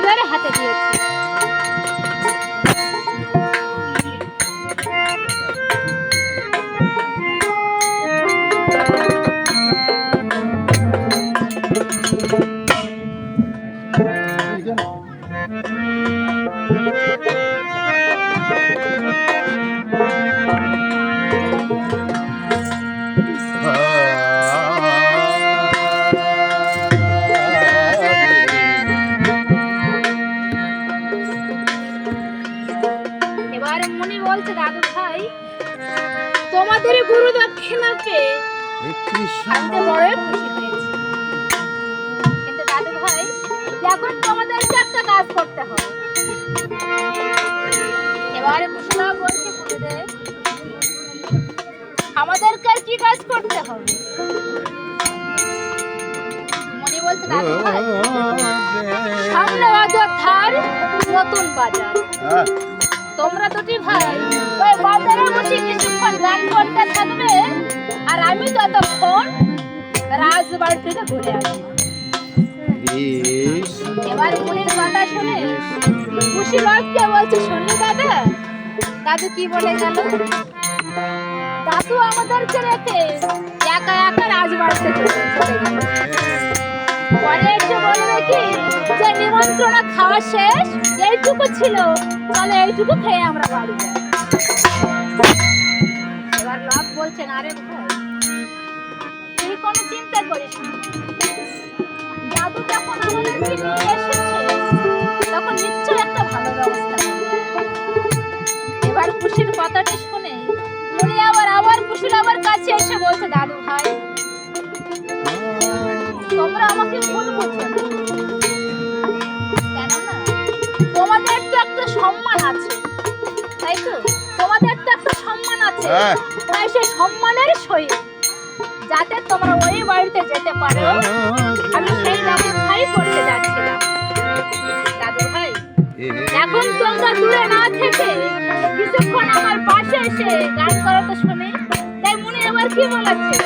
ধরে হাতে দিয়েছি। এবার মুনি বলছে, দাদু ভাই তোমাদের গুরু দক্ষিণা পেয়ে আমি তো বড়ই খুশি হয়েছি, কিন্তু দাদু ভাই এখন তোমাদেরকে একটা কাজ করতে হবে। এবারে কুশলা বলছে, গুরুদেব আমাদেরকে আর কি কাজ করতে হবে? মুনি বলছে, দাদু ভাই সামনে অযোধ্যার নতুন বাজার, তোমরা দুটি ভাই ওই বাজারে বসে কিছুক্ষণ গান করতে থাকবে, আর আমি ততক্ষণ রাজবাড়ি থেকে ঘুরে আসবো। এবার মুনির কথা শুনে খুশি লক্ষ্যে বলছে, শুনলি দাদা? দাদু কি বলে গেল? দাদু আমাদেরকে রেখে একা একা রাজবাড়িতে চলে গেল। পরে এসে বলবে কি যে নিমন্ত্রণ খাওয়া শেষ, এইটুকু ছিল, তাহলে এইটুকু খেয়ে আমরা বাড়ি যাই। এবার লোক বলছেন, আরে ভাই তুই কোনো চিন্তা করিস না, দাদু যখন আমাদেরকে নিয়ে এসেছে তখন নিশ্চয়ই একটা ভালো ব্যবস্থা করবে। এবার খুশির কথাটি শুনে মুনি আবার খুশির কাছে এসে বলছে, দাদু ভাই তোমরা আমাকে ভুল বুঝো না, কেননা তোমাদের তো একটা সম্মান আছে, তাই তো? তোমাদের তো একটা সম্মান আছে, তাই সেই সম্মানের সহিত যাতে তোমরা ওই বাড়িতে যেতে পারো আমি সেই ব্যবস্থাই করতে যাচ্ছিলাম। দাদু ভাই এখন তোমরা দূরে না থেকে কিছুক্ষণ আমার পাশে এসে গান করাতে শুনে, তাই মুনি আবার কি বলেছে,